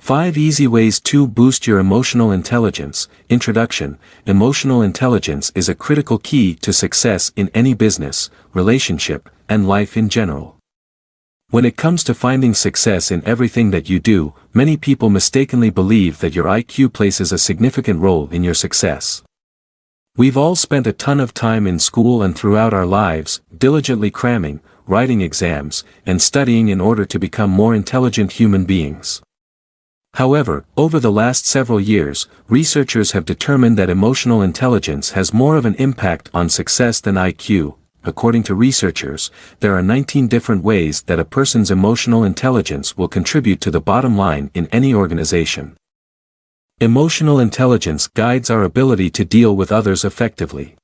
5 Easy Ways to Boost Your Emotional Intelligence. Introduction. Emotional intelligence is a critical key to success in any business, relationship, and life in general. When it comes to finding success in everything that you do, many people mistakenly believe that your IQ plays a significant role in your success. We've all spent a ton of time in school and throughout our lives, diligently cramming, writing exams, and studying in order to become more intelligent human beings. However, over the last several years, researchers have determined that emotional intelligence has more of an impact on success than IQ. According to researchers, there are 19 different ways that a person's emotional intelligence will contribute to the bottom line in any organization. Emotional intelligence guides our ability to deal with others effectively.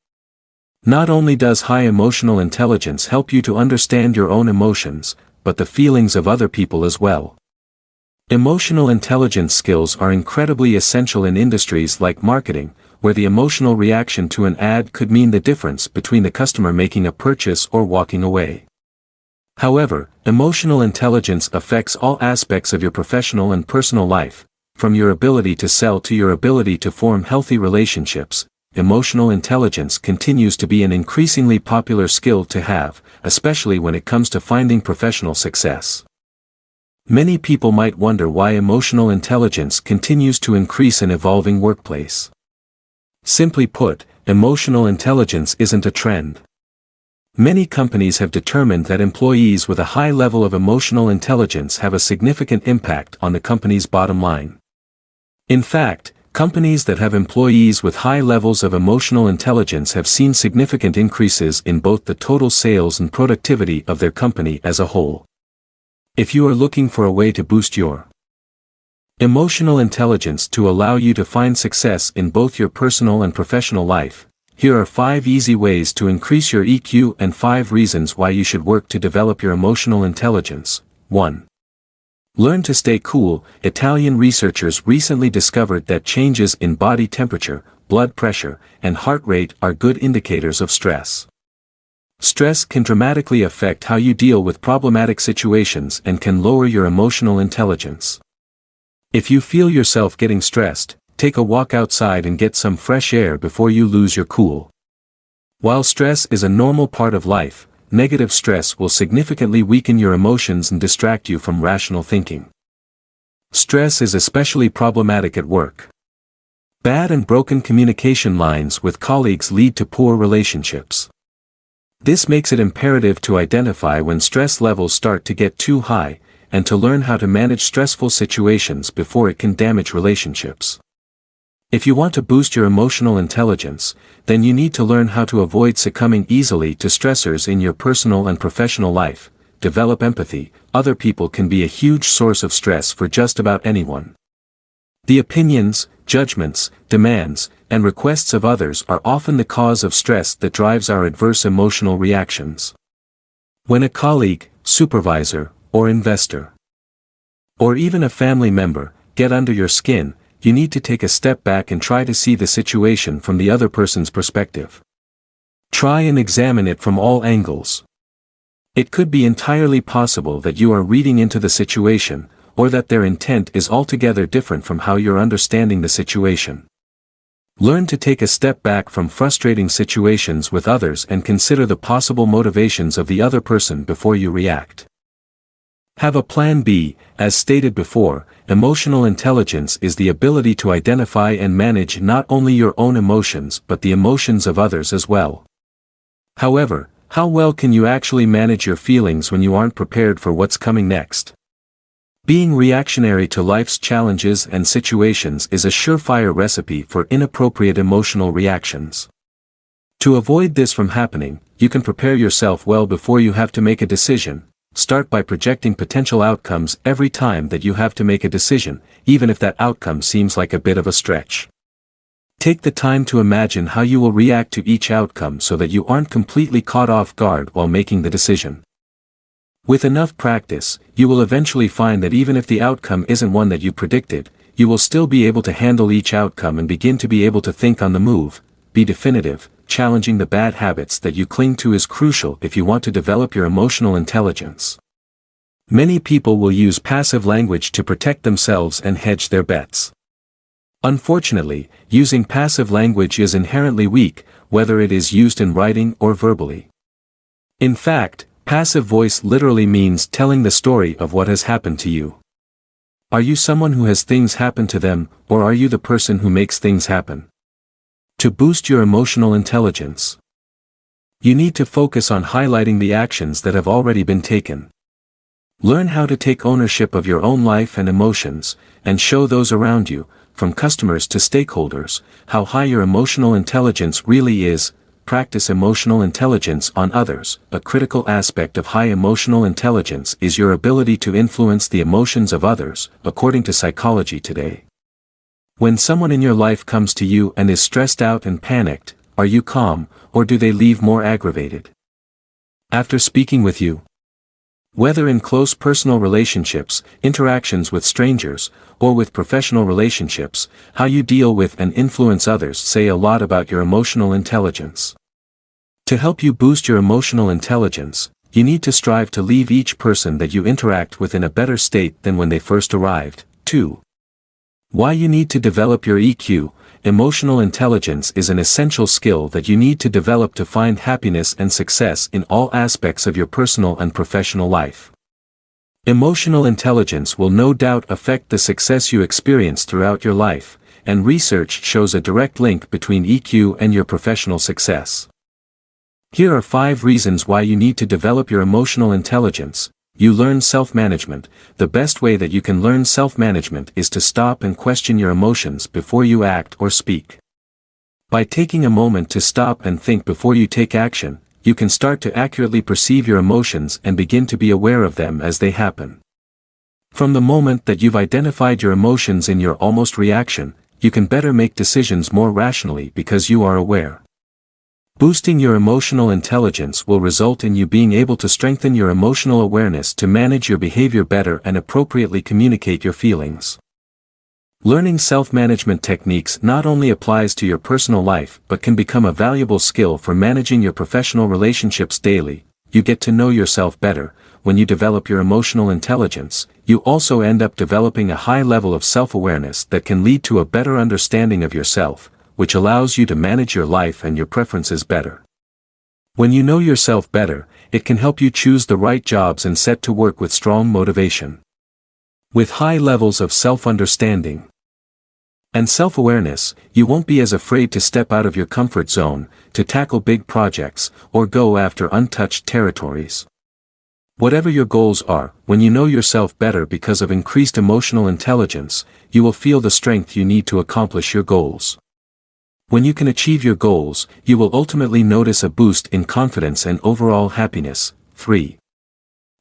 Not only does high emotional intelligence help you to understand your own emotions, but the feelings of other people as well. Emotional intelligence skills are incredibly essential in industries like marketing, where the emotional reaction to an ad could mean the difference between the customer making a purchase or walking away. However, emotional intelligence affects all aspects of your professional and personal life, from your ability to sell to your ability to form healthy relationships. Emotional intelligence continues to be an increasingly popular skill to have, especially when it comes to finding professional success. Many people might wonder why emotional intelligence continues to increase in an evolving workplace. Simply put, emotional intelligence isn't a trend. Many companies have determined that employees with a high level of emotional intelligence have a significant impact on the company's bottom line. In fact, companies that have employees with high levels of emotional intelligence have seen significant increases in both the total sales and productivity of their company as a whole. If you are looking for a way to boost your emotional intelligence to allow you to find success in both your personal and professional life, here are 5 easy ways to increase your EQ and 5 reasons why you should work to develop your emotional intelligence. 1. Learn to stay cool. Italian researchers recently discovered that changes in body temperature, blood pressure, and heart rate are good indicators of stress. Stress can dramatically affect how you deal with problematic situations and can lower your emotional intelligence. If you feel yourself getting stressed, take a walk outside and get some fresh air before you lose your cool. While stress is a normal part of life, negative stress will significantly weaken your emotions and distract you from rational thinking. Stress is especially problematic at work. Bad and broken communication lines with colleagues lead to poor relationships. This makes it imperative to identify when stress levels start to get too high, and to learn how to manage stressful situations before it can damage relationships. If you want to boost your emotional intelligence, then you need to learn how to avoid succumbing easily to stressors in your personal and professional life. Develop empathy. Other people can be a huge source of stress for just about anyone. The opinions, judgments, demands, and requests of others are often the cause of stress that drives our adverse emotional reactions. When a colleague, supervisor, or investor, or even a family member, get under your skin, you need to take a step back and try to see the situation from the other person's perspective. Try and examine it from all angles. It could be entirely possible that you are reading into the situation, or that their intent is altogether different from how you're understanding the situation. Learn to take a step back from frustrating situations with others and consider the possible motivations of the other person before you react. Have a plan B. As stated before, emotional intelligence is the ability to identify and manage not only your own emotions but the emotions of others as well. However, how well can you actually manage your feelings when you aren't prepared for what's coming next? Being reactionary to life's challenges and situations is a surefire recipe for inappropriate emotional reactions. To avoid this from happening, you can prepare yourself well before you have to make a decision. Start by projecting potential outcomes every time that you have to make a decision, even if that outcome seems like a bit of a stretch. Take the time to imagine how you will react to each outcome so that you aren't completely caught off guard while making the decision. With enough practice, you will eventually find that even if the outcome isn't one that you predicted, you will still be able to handle each outcome and begin to be able to think on the move. Be definitive. Challenging the bad habits that you cling to is crucial if you want to develop your emotional intelligence. Many people will use passive language to protect themselves and hedge their bets. Unfortunately, using passive language is inherently weak, whether it is used in writing or verbally. In fact, passive voice literally means telling the story of what has happened to you. Are you someone who has things happen to them, or are you the person who makes things happen? To boost your emotional intelligence, you need to focus on highlighting the actions that have already been taken. Learn how to take ownership of your own life and emotions, and show those around you, from customers to stakeholders, how high your emotional intelligence really is. Practice emotional intelligence on others. A critical aspect of high emotional intelligence is your ability to influence the emotions of others, according to Psychology Today. When someone in your life comes to you and is stressed out and panicked, are you calm, or do they leave more aggravated? After speaking with you, whether in close personal relationships, interactions with strangers, or with professional relationships, how you deal with and influence others say a lot about your emotional intelligence. To help you boost your emotional intelligence, you need to strive to leave each person that you interact with in a better state than when they first arrived. 2. Why you need to develop your EQ. Emotional intelligence is an essential skill that you need to develop to find happiness and success in all aspects of your personal and professional life. Emotional intelligence will no doubt affect the success you experience throughout your life, and research shows a direct link between EQ and your professional success. Here are 5 reasons why you need to develop your emotional intelligence. You learn self-management. The best way that you can learn self-management is to stop and question your emotions before you act or speak. By taking a moment to stop and think before you take action, you can start to accurately perceive your emotions and begin to be aware of them as they happen. From the moment that you've identified your emotions in your almost reaction, you can better make decisions more rationally because you are aware. Boosting your emotional intelligence will result in you being able to strengthen your emotional awareness to manage your behavior better and appropriately communicate your feelings. Learning self-management techniques not only applies to your personal life but can become a valuable skill for managing your professional relationships daily. You get to know yourself better. When you develop your emotional intelligence, you also end up developing a high level of self-awareness that can lead to a better understanding of yourself, which allows you to manage your life and your preferences better. When you know yourself better, it can help you choose the right jobs and set to work with strong motivation. With high levels of self-understanding and self-awareness, you won't be as afraid to step out of your comfort zone, to tackle big projects, or go after untouched territories. Whatever your goals are, when you know yourself better because of increased emotional intelligence, you will feel the strength you need to accomplish your goals. When you can achieve your goals, you will ultimately notice a boost in confidence and overall happiness. 3.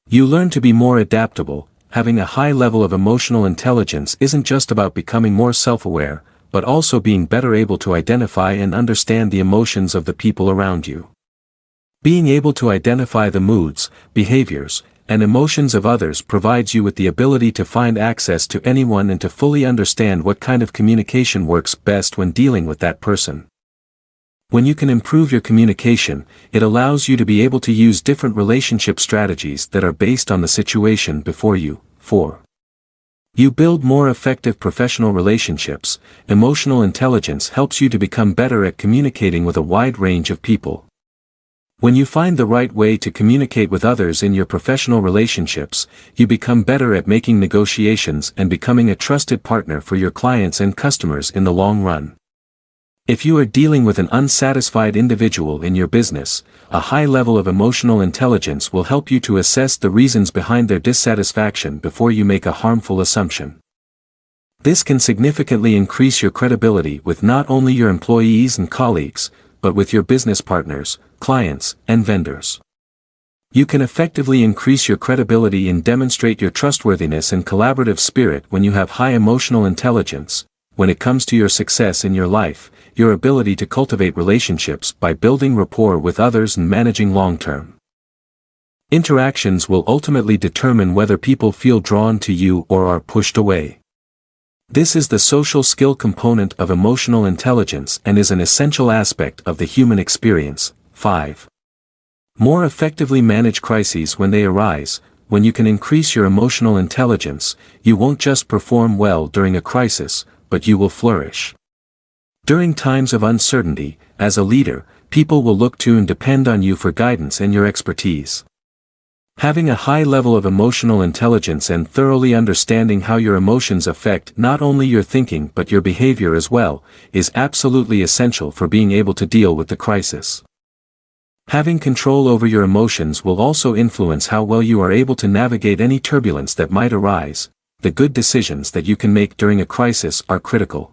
You learn to be more adaptable. Having a high level of emotional intelligence isn't just about becoming more self-aware, but also being better able to identify and understand the emotions of the people around you. Being able to identify the moods, behaviors, and emotions of others provides you with the ability to find access to anyone and to fully understand what kind of communication works best when dealing with that person. When you can improve your communication, it allows you to be able to use different relationship strategies that are based on the situation before you. 4. You build more effective professional relationships. Emotional intelligence helps you to become better at communicating with a wide range of people. When you find the right way to communicate with others in your professional relationships, you become better at making negotiations and becoming a trusted partner for your clients and customers in the long run. If you are dealing with an unsatisfied individual in your business, a high level of emotional intelligence will help you to assess the reasons behind their dissatisfaction before you make a harmful assumption. This can significantly increase your credibility with not only your employees and colleagues, but with your business partners, clients, and vendors. You can effectively increase your credibility and demonstrate your trustworthiness and collaborative spirit when you have high emotional intelligence. When it comes to your success in your life, your ability to cultivate relationships by building rapport with others and managing long-term interactions will ultimately determine whether people feel drawn to you or are pushed away. This is the social skill component of emotional intelligence and is an essential aspect of the human experience. 5. More effectively manage crises when they arise. when you can increase your emotional intelligence, you won't just perform well during a crisis, but you will flourish. During times of uncertainty, as a leader, people will look to and depend on you for guidance and your expertise. Having a high level of emotional intelligence and thoroughly understanding how your emotions affect not only your thinking but your behavior as well, is absolutely essential for being able to deal with the crisis. Having control over your emotions will also influence how well you are able to navigate any turbulence that might arise. The good decisions that you can make during a crisis are critical.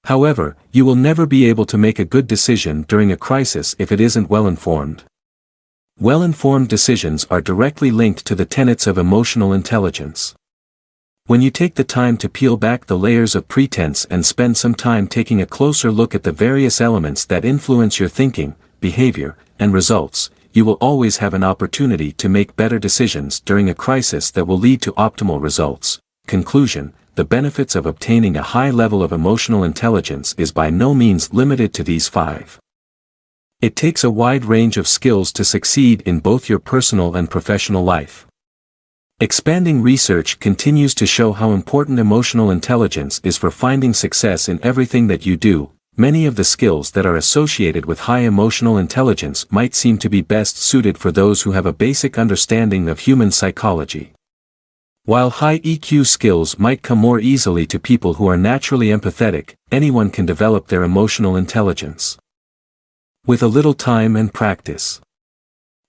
However, you will never be able to make a good decision during a crisis if it isn't well informed. Well-informed decisions are directly linked to the tenets of emotional intelligence. When you take the time to peel back the layers of pretense and spend some time taking a closer look at the various elements that influence your thinking, behavior, and results, you will always have an opportunity to make better decisions during a crisis that will lead to optimal results. Conclusion: the benefits of obtaining a high level of emotional intelligence is by no means limited to these 5. It takes a wide range of skills to succeed in both your personal and professional life. Expanding research continues to show how important emotional intelligence is for finding success in everything that you do. Many of the skills that are associated with high emotional intelligence might seem to be best suited for those who have a basic understanding of human psychology. While high EQ skills might come more easily to people who are naturally empathetic, anyone can develop their emotional intelligence with a little time and practice.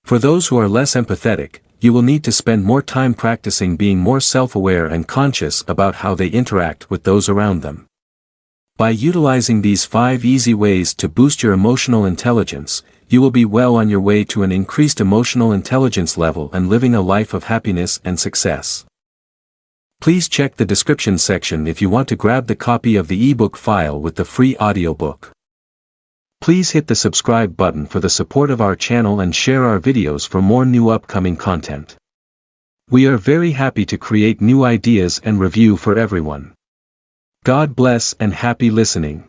For those who are less empathetic, you will need to spend more time practicing being more self-aware and conscious about how they interact with those around them. By utilizing these 5 easy ways to boost your emotional intelligence, you will be well on your way to an increased emotional intelligence level and living a life of happiness and success. Please check the description section if you want to grab the copy of the ebook file with the free audiobook. Please hit the subscribe button for the support of our channel and share our videos for more new upcoming content. We are very happy to create new ideas and review for everyone. God bless and happy listening.